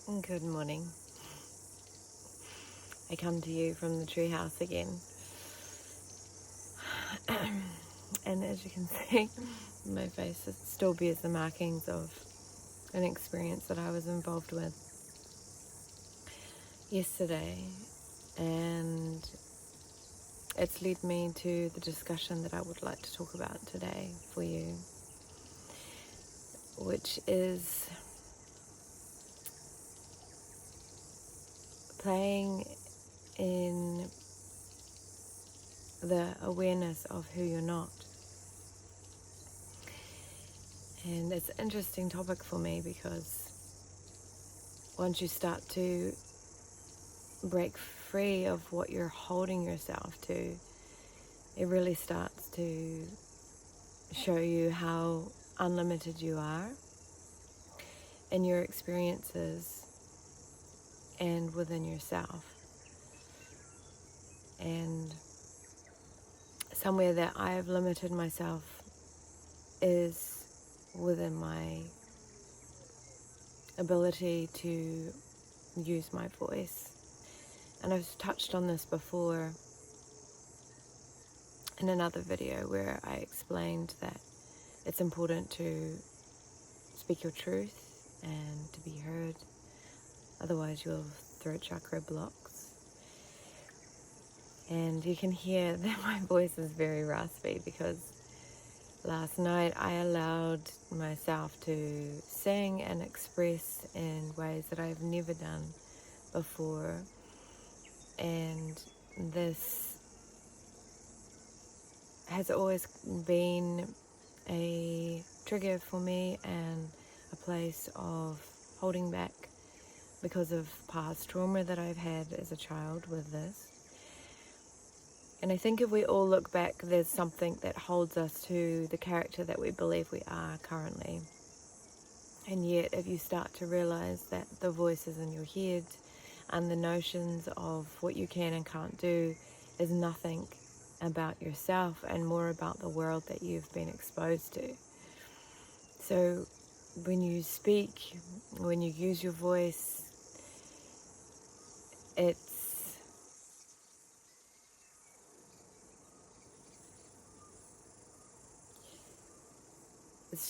Good morning. I come to you from the treehouse again. And as you can see, my face still bears the markings of an experience that I was involved with yesterday. And it's led me to the discussion that I would like to talk about today for you, which is playing in the awareness of who you're not. And it's an interesting topic for me because once you start to break free of what you're holding yourself to, it really starts to show you how unlimited you are in your experiences and within yourself. And somewhere that I have limited myself is within my ability to use my voice. And I've touched on this before in another video where I explained that it's important to speak your truth and to be heard, otherwise your throat chakra blocks. And you can hear that my voice is very raspy because last night I allowed myself to sing and express in ways that I've never done before, and this has always been a trigger for me and a place of holding back because of past trauma that I've had as a child with this. And I think if we all look back, there's something that holds us to the character that we believe we are currently. And yet, if you start to realize that the voices in your head and the notions of what you can and can't do is nothing about yourself and more about the world that you've been exposed to. So when you speak, when you use your voice, it's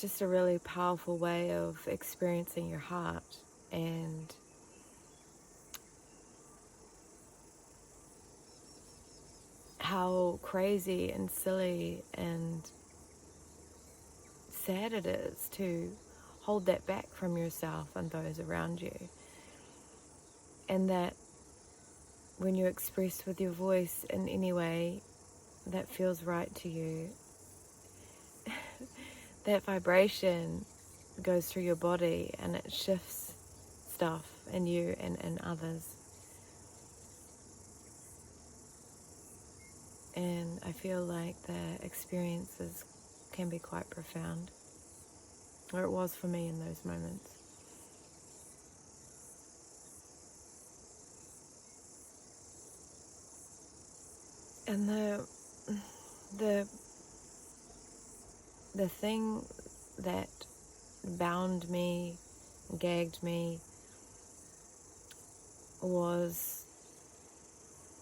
just a really powerful way of experiencing your heart and how crazy and silly and sad it is to hold that back from yourself and those around you. And that when you express with your voice in any way that feels right to you, that vibration goes through your body and it shifts stuff in you and in others. And I feel like the experiences can be quite profound, or it was for me in those moments. And the thing that bound me, gagged me, was,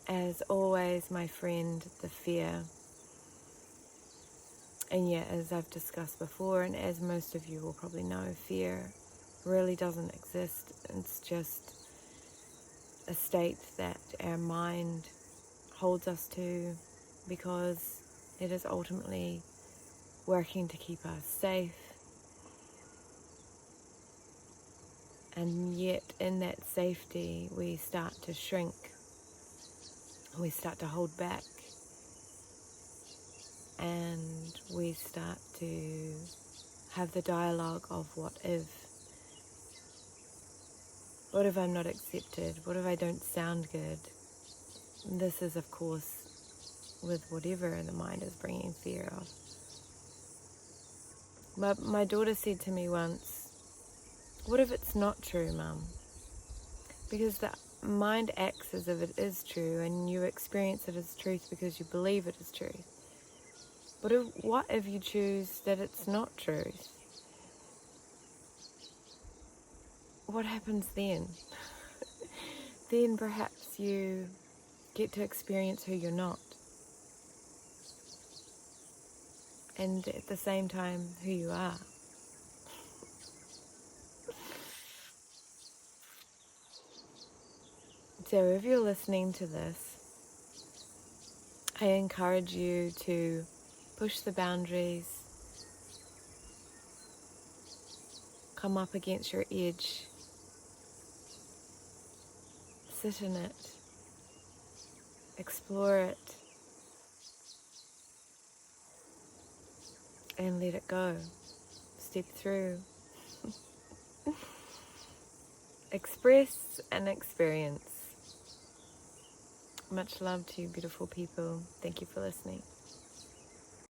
as always, my friend, the fear. And yet, as I've discussed before, and as most of you will probably know, fear really doesn't exist. It's just a state that our mind holds us to because it is ultimately working to keep us safe. And yet in that safety we start to shrink, we start to hold back, and we start to have the dialogue of what if I'm not accepted, what if I don't sound good. This is of course with whatever the mind is bringing fear of. But my daughter said to me once, what if it's not true, Mum? Because the mind acts as if it is true and you experience it as truth because you believe it is truth. But what if you choose that it's not truth? what happens then? Then perhaps you get to experience who you're not. And at the same time, who you are. So if you're listening to this, I encourage you to push the boundaries, come up against your edge, sit in it, explore it, and let it go. Step through. Express and experience. Much love to you, beautiful people. Thank you for listening.